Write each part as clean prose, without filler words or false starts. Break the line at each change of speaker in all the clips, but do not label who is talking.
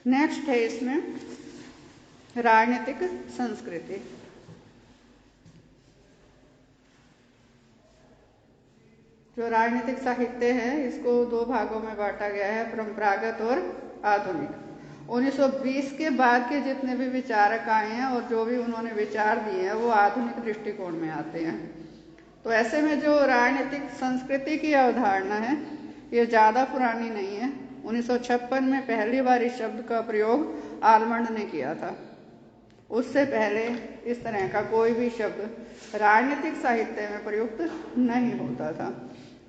Next है इसमें राजनीतिक संस्कृति। जो राजनीतिक साहित्य है इसको दो भागों में बांटा गया है, परंपरागत और आधुनिक। 1920 के बाद के जितने भी विचारक आए हैं और जो भी उन्होंने विचार दिए हैं वो आधुनिक दृष्टिकोण में आते हैं। तो ऐसे में जो राजनीतिक संस्कृति की अवधारणा है ये ज़्यादा पुरानी नहीं है। 1956 में पहली बार इस शब्द का प्रयोग आलमंड ने किया था। उससे पहले इस तरह का कोई भी शब्द राजनीतिक साहित्य में प्रयुक्त नहीं होता था।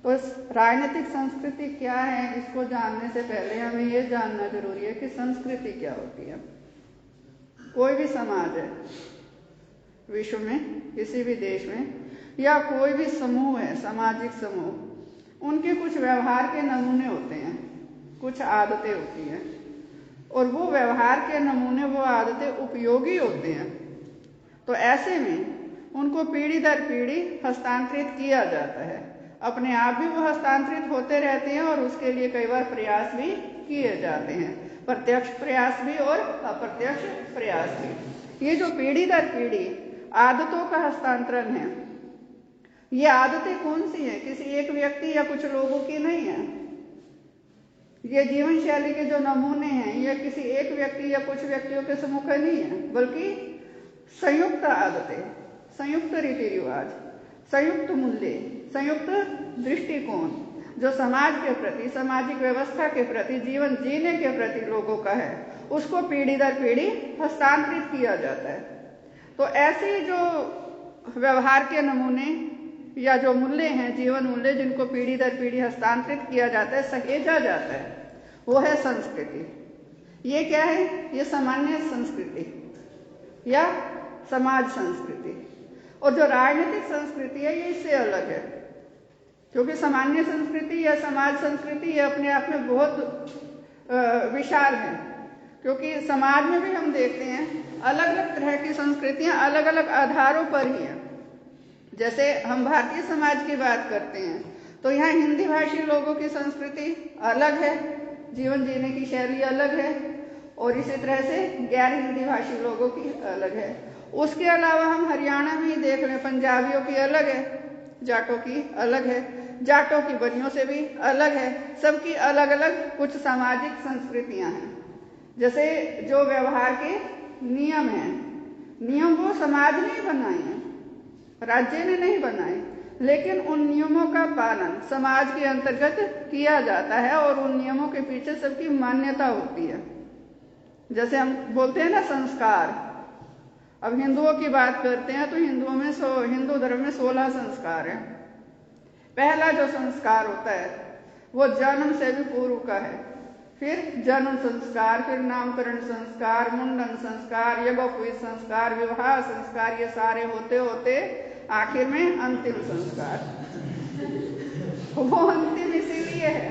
तो इस राजनीतिक संस्कृति क्या है इसको जानने से पहले हमें ये जानना जरूरी है कि संस्कृति क्या होती है। कोई भी समाज है विश्व में, किसी भी देश में, या कोई भी समूह है, सामाजिक समूह, उनके कुछ व्यवहार के नमूने होते हैं, कुछ आदतें होती हैं और वो व्यवहार के नमूने, वो आदतें उपयोगी होते हैं। तो ऐसे में उनको पीढ़ी दर पीढ़ी हस्तांतरित किया जाता है। अपने आप भी वो हस्तांतरित होते रहते हैं और उसके लिए कई बार प्रयास भी किए जाते हैं, प्रत्यक्ष प्रयास भी और अप्रत्यक्ष प्रयास भी। ये जो पीढ़ी दर पीढ़ी आदतों का हस्तांतरण है, ये आदतें कौन सी हैं? किसी एक व्यक्ति या कुछ लोगों की नहीं है। ये जीवन शैली के जो नमूने हैं ये किसी एक व्यक्ति या कुछ व्यक्तियों के समूह का नहीं है, बल्कि संयुक्त आदतें, संयुक्त रीति रिवाज, संयुक्त मूल्य, संयुक्त दृष्टिकोण जो समाज के प्रति, सामाजिक व्यवस्था के प्रति, जीवन जीने के प्रति लोगों का है, उसको पीढ़ी दर पीढ़ी हस्तांतरित किया जाता है। तो ऐसे जो व्यवहार के नमूने या जो मूल्य हैं, जीवन मूल्य, जिनको पीढ़ी दर पीढ़ी हस्तांतरित किया जाता है, सहेजा जाता है, वो है संस्कृति। ये क्या है? ये सामान्य संस्कृति या समाज संस्कृति। और जो राजनीतिक संस्कृति है ये इससे अलग है, क्योंकि सामान्य संस्कृति या समाज संस्कृति ये अपने आप में बहुत विशाल है। क्योंकि समाज में भी हम देखते हैं अलग अलग तरह की संस्कृतियां अलग अलग आधारों पर ही हैं। जैसे हम भारतीय समाज की बात करते हैं तो यहाँ हिंदी भाषी लोगों की संस्कृति अलग है, जीवन जीने की शैली अलग है, और इसी तरह से गैर हिंदी भाषी लोगों की अलग है। उसके अलावा हम हरियाणा में ही देख रहे हैं, पंजाबियों की अलग है, जाटों की अलग है, जाटों की बनियों से भी अलग है, सबकी अलग अलग कुछ सामाजिक संस्कृतियां हैं। जैसे जो व्यवहार के नियम हैं, नियम वो समाज ने ही बनाए हैं, राज्य ने नहीं बनाए, लेकिन उन नियमों का पालन समाज के अंतर्गत किया जाता है और उन नियमों के पीछे सबकी मान्यता होती है। जैसे हम बोलते हैं ना संस्कार, अब हिंदुओं की बात करते हैं तो हिंदुओं में हिंदू धर्म में 16 संस्कार हैं। पहला जो संस्कार होता है वो जन्म से भी पूर्व का है, फिर जन्म संस्कार, फिर नामकरण संस्कार, मुंडन संस्कार, यज्ञोपवीत संस्कार, विवाह संस्कार, ये सारे होते होते आखिर में अंतिम संस्कार। वो अंतिम इसीलिए है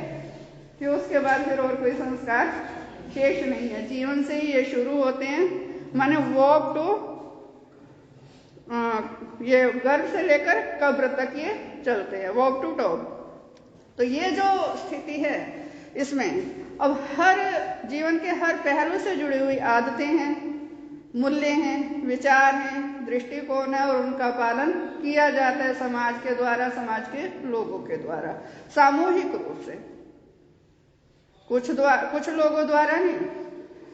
कि उसके बाद फिर और कोई संस्कार शेष नहीं है। जीवन से ही ये शुरू होते हैं, माने वॉक टू, ये गर्भ से लेकर कब्र तक ये चलते हैं, वॉक टू टॉप। तो ये जो स्थिति है इसमें अब हर जीवन के हर पहलू से जुड़ी हुई आदतें हैं, मूल्य हैं, विचार हैं, दृष्टिकोण है, और उनका पालन किया जाता है समाज के द्वारा, समाज के लोगों के द्वारा, सामूहिक रूप से, कुछ लोगों द्वारा नहीं।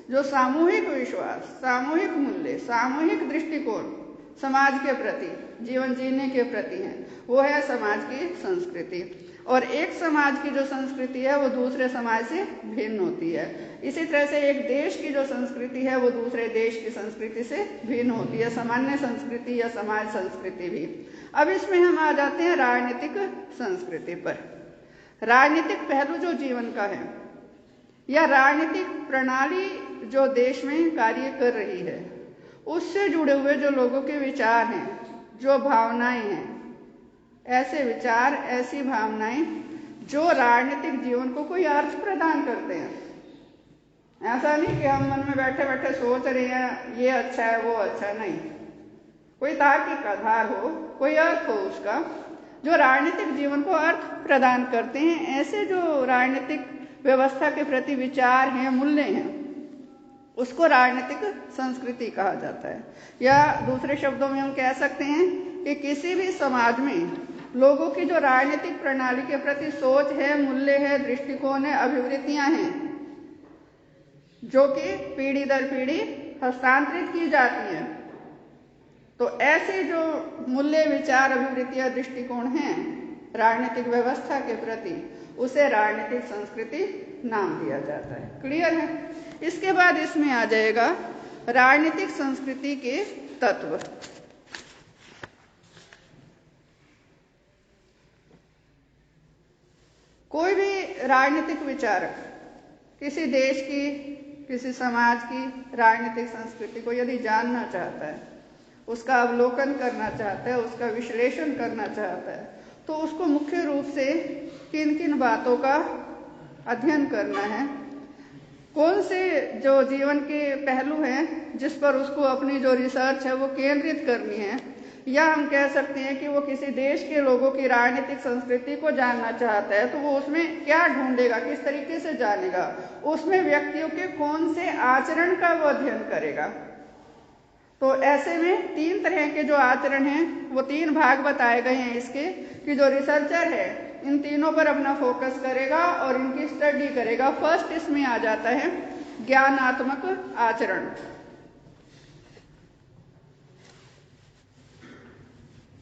जो सामूहिक विश्वास, सामूहिक मूल्य, सामूहिक दृष्टिकोण समाज के प्रति, जीवन जीने के प्रति है, वो है समाज की संस्कृति। और एक समाज की जो संस्कृति है वो दूसरे समाज से भिन्न होती है। इसी तरह से एक देश की जो संस्कृति है वो दूसरे देश की संस्कृति से भिन्न होती है, सामान्य संस्कृति या समाज संस्कृति भी। अब इसमें हम आ जाते हैं राजनीतिक संस्कृति पर। राजनीतिक पहलू जो जीवन का है या राजनीतिक प्रणाली जो देश में कार्य कर रही है, उससे जुड़े हुए जो लोगों के विचार हैं, जो भावनाएं हैं, ऐसे विचार, ऐसी भावनाएं जो राजनीतिक जीवन को कोई अर्थ प्रदान करते हैं। ऐसा नहीं कि हम मन में बैठे बैठे सोच रहे हैं ये अच्छा है वो अच्छा, नहीं, कोई तार्किक आधार हो, कोई अर्थ हो उसका, जो राजनीतिक जीवन को अर्थ प्रदान करते हैं। ऐसे जो राजनीतिक व्यवस्था के प्रति विचार हैं, मूल्य हैं, उसको राजनीतिक संस्कृति कहा जाता है। या दूसरे शब्दों में हम कह सकते हैं कि किसी भी समाज में लोगों की जो राजनीतिक प्रणाली के प्रति सोच है, मूल्य है, दृष्टिकोण है, अभिवृत्तियां हैं, जो कि पीढ़ी दर पीढ़ी हस्तांतरित की जाती हैं, तो ऐसे जो मूल्य, विचार, अभिवृत्तियां, दृष्टिकोण हैं राजनीतिक व्यवस्था के प्रति, उसे राजनीतिक संस्कृति नाम दिया जाता है। क्लियर है? इसके बाद इसमें आ जाएगा राजनीतिक संस्कृति के तत्व। कोई भी राजनीतिक विचारक किसी देश की, किसी समाज की राजनीतिक संस्कृति को यदि जानना चाहता है, उसका अवलोकन करना चाहता है, उसका विश्लेषण करना चाहता है, तो उसको मुख्य रूप से किन किन बातों का अध्ययन करना है, कौन से जो जीवन के पहलू हैं जिस पर उसको अपनी जो रिसर्च है वो केंद्रित करनी है, या हम कह सकते हैं कि वो किसी देश के लोगों की राजनीतिक संस्कृति को जानना चाहता है, तो वो उसमें क्या ढूंढेगा, किस तरीके से जानेगा, उसमें व्यक्तियों के कौन से आचरण का वो अध्ययन करेगा। तो ऐसे में 3 तरह के जो आचरण हैं, वो 3 भाग बताए गए हैं इसके, कि जो रिसर्चर है इन तीनों पर अपना फोकस करेगा और इनकी स्टडी करेगा। फर्स्ट इसमें आ जाता है ज्ञानात्मक आचरण,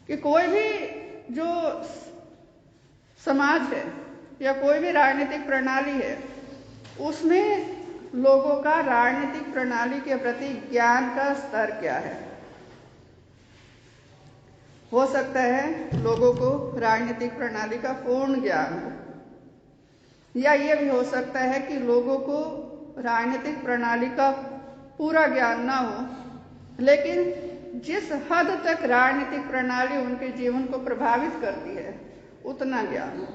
कि कोई भी जो समाज है या कोई भी राजनीतिक प्रणाली है, उसमें लोगों का राजनीतिक प्रणाली के प्रति ज्ञान का स्तर क्या है। हो सकता है लोगों को राजनीतिक प्रणाली का पूर्ण ज्ञान हो, या ये भी हो सकता है कि लोगों को राजनीतिक प्रणाली का पूरा ज्ञान ना हो, लेकिन जिस हद तक राजनीतिक प्रणाली उनके जीवन को प्रभावित करती है उतना ज्ञान हो।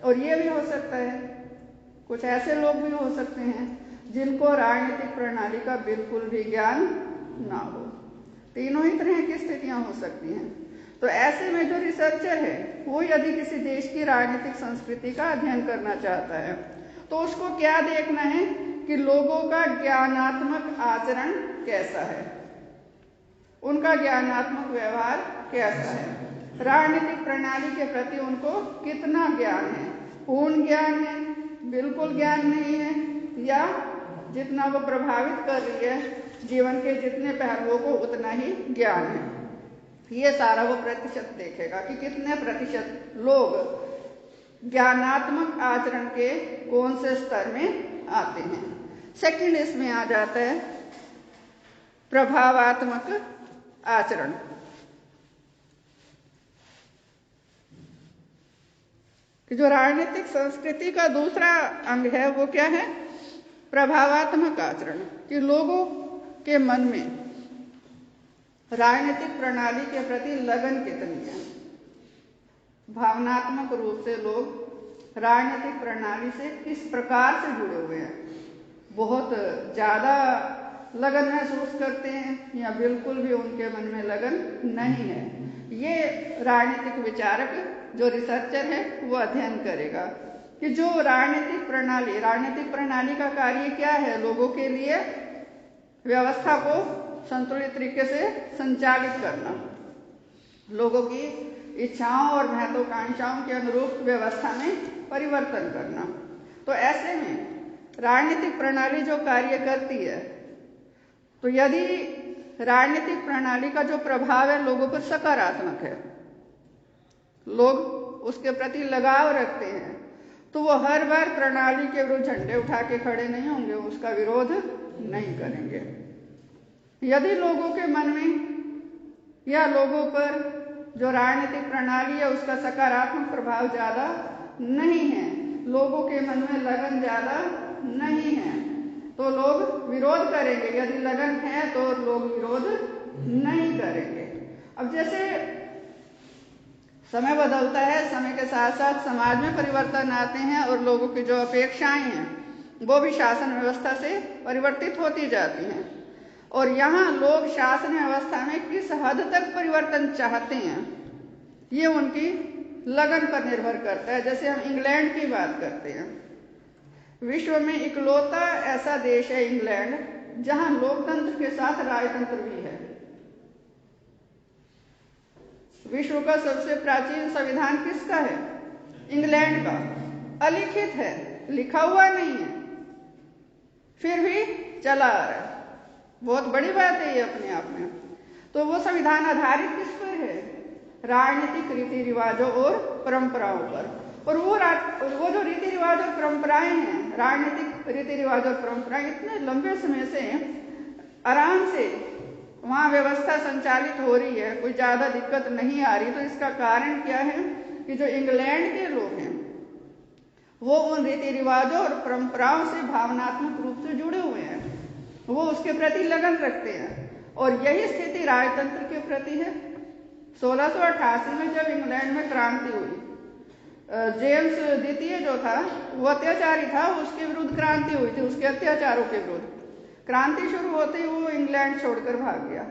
और ये भी हो सकता है कुछ ऐसे लोग भी हो सकते हैं जिनको राजनीतिक प्रणाली का बिल्कुल भी ज्ञान ना हो। तीनों ही तरह की स्थितियां हो सकती हैं। तो ऐसे में जो रिसर्चर है वो यदि किसी देश की राजनीतिक संस्कृति का अध्ययन करना चाहता है, तो उसको क्या देखना है कि लोगों का ज्ञानात्मक आचरण कैसा है, उनका ज्ञानात्मक व्यवहार कैसा है, राजनीतिक प्रणाली के प्रति उनको कितना ज्ञान है, पूर्ण ज्ञान है, बिल्कुल ज्ञान नहीं है, या जितना वो प्रभावित कर रही है जीवन के जितने पहलुओं को उतना ही ज्ञान है। ये सारा वो प्रतिशत देखेगा कि कितने प्रतिशत लोग ज्ञानात्मक आचरण के कौन से स्तर में आते हैं। सेकंड इसमें आ जाता है प्रभावात्मक आचरण, कि जो राजनीतिक संस्कृति का दूसरा अंग है वो क्या है, प्रभावात्मक आचरण, कि लोगों के मन में राजनीतिक प्रणाली के प्रति लगन कितनी है, भावनात्मक रूप से लोग राजनीतिक प्रणाली से किस प्रकार से जुड़े हुए हैं, बहुत ज्यादा लगन महसूस करते हैं या बिल्कुल भी उनके मन में लगन नहीं है। ये राजनीतिक विचारक जो रिसर्चर है वो अध्ययन करेगा कि जो राजनीतिक प्रणाली का कार्य क्या है, लोगों के लिए व्यवस्था को संतुलित तरीके से संचालित करना, लोगों की इच्छाओं और महत्वाकांक्षाओं के अनुरूप व्यवस्था में परिवर्तन करना। तो ऐसे में राजनीतिक प्रणाली जो कार्य करती है, तो यदि राजनीतिक प्रणाली का जो प्रभाव है लोगों पर सकारात्मक है, लोग उसके प्रति लगाव रखते हैं, तो वो हर बार प्रणाली के विरुद्ध झंडे उठा के खड़े नहीं होंगे, उसका विरोध नहीं करेंगे। यदि लोगों के मन में या लोगों पर जो राजनीतिक प्रणाली है उसका सकारात्मक प्रभाव ज्यादा नहीं है, लोगों के मन में लगन ज्यादा नहीं है, तो लोग विरोध करेंगे। यदि लगन है तो लोग विरोध नहीं करेंगे। अब जैसे समय बदलता है, समय के साथ साथ समाज में परिवर्तन आते हैं और लोगों की जो अपेक्षाएं हैं वो भी शासन व्यवस्था से परिवर्तित होती जाती हैं। और यहाँ लोग शासन व्यवस्था में किस हद तक परिवर्तन चाहते हैं ये उनकी लगन पर निर्भर करता है। जैसे हम इंग्लैंड की बात करते हैं, विश्व में इकलौता ऐसा देश है इंग्लैंड जहां लोकतंत्र के साथ राजतंत्र भी है। विश्व का सबसे प्राचीन संविधान किसका है? इंग्लैंड का। अलिखित है, लिखा हुआ नहीं है, फिर भी चला आ रहा है। बहुत बड़ी बात है ये अपने आप में। तो वो संविधान आधारित किस पर है? राजनीतिक रीति रिवाजों और परंपराओं पर। और वो जो रीति रिवाज और परंपराएं हैं, राजनीतिक रीति रिवाज और परंपराएं इतने लंबे समय से आराम से वहां व्यवस्था संचालित हो रही है, कोई ज्यादा दिक्कत नहीं आ रही। तो इसका कारण क्या है कि जो इंग्लैंड के लोग हैं वो उन रीति रिवाजों और परंपराओं से भावनात्मक रूप से जुड़े हुए हैं, वो उसके प्रति लगन रखते हैं। और यही स्थिति राजतंत्र के प्रति है। 1688 में जब इंग्लैंड में क्रांति हुई, जेम्स द्वितीय जो था वो अत्याचारी था, उसके विरुद्ध क्रांति हुई थी, उसके अत्याचारों के विरुद्ध। क्रांति शुरू होते ही वो इंग्लैंड छोड़कर भाग गया।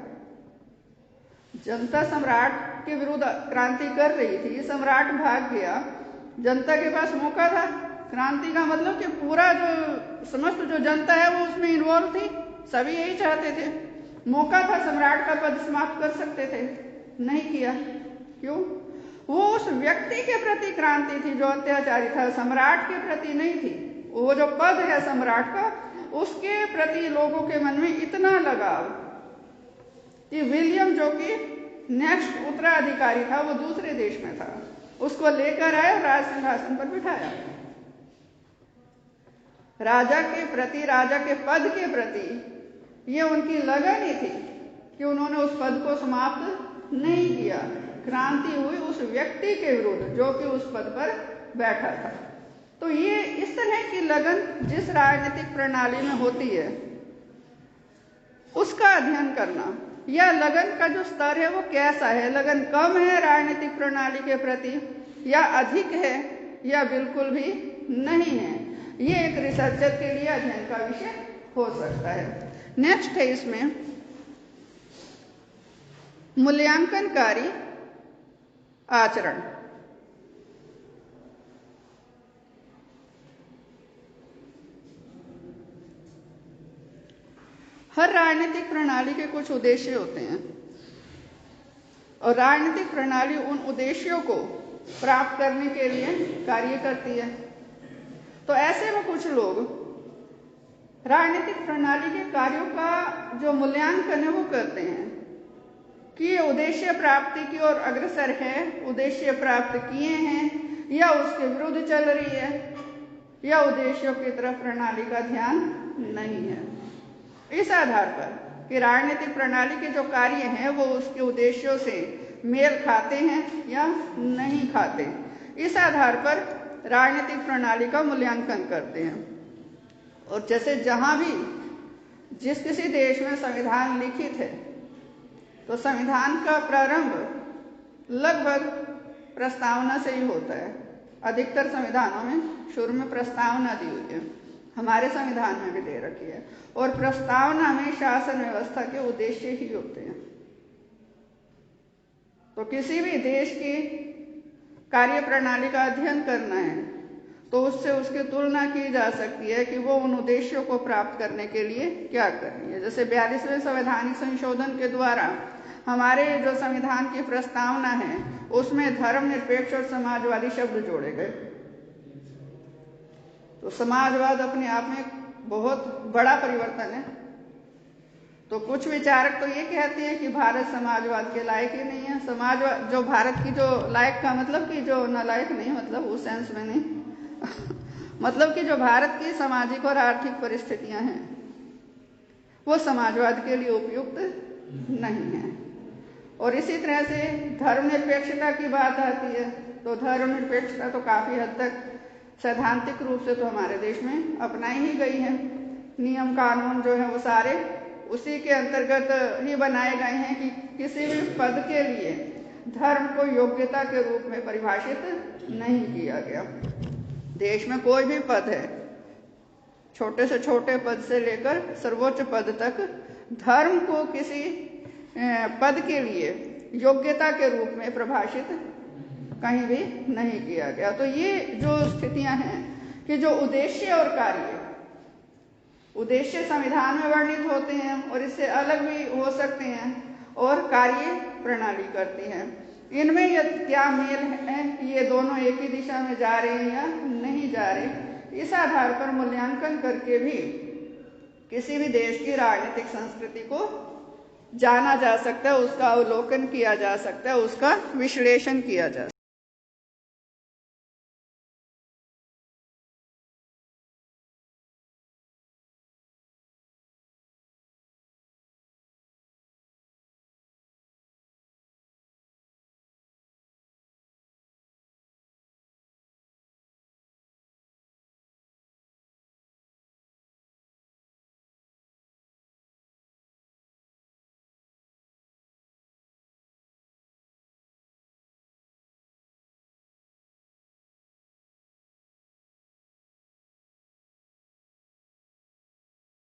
जनता सम्राट के विरुद्ध क्रांति कर रही थी, सम्राट भाग गया, जनता के पास मौका था। क्रांति का मतलब कि पूरा जो समस्त जो जनता है वो उसमें इन्वॉल्व थी, सभी यही चाहते थे। मौका था, सम्राट का पद समाप्त कर सकते थे, नहीं किया। क्यों? वो उस व्यक्ति के प्रति क्रांति थी जो अत्याचारी था, सम्राट के प्रति नहीं थी। वो जो पद है सम्राट का, उसके प्रति लोगों के मन में इतना लगाव कि विलियम जो कि नेक्स्ट उत्तराधिकारी था, वो दूसरे देश में था, उसको लेकर आए और राज सिंहासन पर बिठाया। राजा के प्रति, राजा के पद के प्रति ये उनकी लगन ही थी कि उन्होंने उस पद को समाप्त नहीं किया। क्रांति हुई उस व्यक्ति के विरुद्ध जो कि उस पद पर बैठा था। तो ये इस तरह की लगन जिस राजनीतिक प्रणाली में होती है उसका अध्ययन करना, या लगन का जो स्तर है वो कैसा है, लगन कम है राजनीतिक प्रणाली के प्रति या अधिक है या बिल्कुल भी नहीं है, ये एक रिसर्चर के लिए अध्ययन का विषय हो सकता है। नेक्स्ट है इसमें मूल्यांकनकारी आचरण। हर राजनीतिक प्रणाली के कुछ उद्देश्य होते हैं और राजनीतिक प्रणाली उन उद्देश्यों को प्राप्त करने के लिए कार्य करती है। तो ऐसे में कुछ लोग राजनीतिक प्रणाली के कार्यों का जो मूल्यांकन है वो करते हैं कि ये उद्देश्य प्राप्ति की ओर अग्रसर है, उद्देश्य प्राप्त किए हैं या उसके विरुद्ध चल रही है, या उद्देश्यों की तरफ प्रणाली का ध्यान नहीं है। इस आधार पर कि राजनीतिक प्रणाली के जो कार्य हैं वो उसके उद्देश्यों से मेल खाते हैं या नहीं खाते, इस आधार पर राजनीतिक प्रणाली का मूल्यांकन करते हैं। और जैसे जहां भी जिस किसी देश में संविधान लिखित है तो संविधान का प्रारंभ लगभग प्रस्तावना से ही होता है। अधिकतर संविधानों में शुरू में प्रस्तावना दी हुई है, हमारे संविधान में भी दे रखी है। और प्रस्तावना में शासन व्यवस्था के उद्देश्य ही होते हैं। तो किसी भी देश की कार्य प्रणाली का अध्ययन करना है तो उससे उसकी तुलना की जा सकती है कि वो उन उद्देश्यों को प्राप्त करने के लिए क्या कर रही है। जैसे 42वें संवैधानिक संशोधन के द्वारा हमारे जो संविधान की प्रस्तावना है उसमें धर्मनिरपेक्ष और समाजवादी शब्द जोड़े गए। तो समाजवाद अपने आप में बहुत बड़ा परिवर्तन है। तो कुछ विचारक तो ये कहते हैं कि भारत समाजवाद के लायक ही नहीं है। समाजवाद जो भारत की जो लायक का मतलब कि जो नालायक नहीं, मतलब उस सेंस में नहीं मतलब कि जो भारत की सामाजिक और आर्थिक परिस्थितियां हैं वो समाजवाद के लिए उपयुक्त नहीं है। और इसी तरह से धर्मनिरपेक्षता की बात आती है तो धर्मनिरपेक्षता तो काफी हद तक सैद्धांतिक रूप से तो हमारे देश में अपनाई ही गई है। नियम कानून जो है वो सारे उसी के अंतर्गत ही बनाए गए हैं कि किसी भी पद के लिए धर्म को योग्यता के रूप में परिभाषित नहीं किया गया। देश में कोई भी पद है, छोटे से छोटे पद से लेकर सर्वोच्च पद तक, धर्म को किसी पद के लिए योग्यता के रूप में परिभाषित कहीं भी नहीं किया गया। तो ये जो स्थितियां हैं कि जो उद्देश्य और कार्य, उद्देश्य संविधान में वर्णित होते हैं और इससे अलग भी हो सकते हैं, और कार्य प्रणाली करती है। इनमें क्या मेल है, ये दोनों एक ही दिशा में जा रहे हैं या नहीं जा रहे, इस आधार पर मूल्यांकन करके भी किसी भी देश की राजनीतिक संस्कृति को जाना जा सकता है, उसका अवलोकन किया जा सकता है, उसका विश्लेषण किया जा सकता है।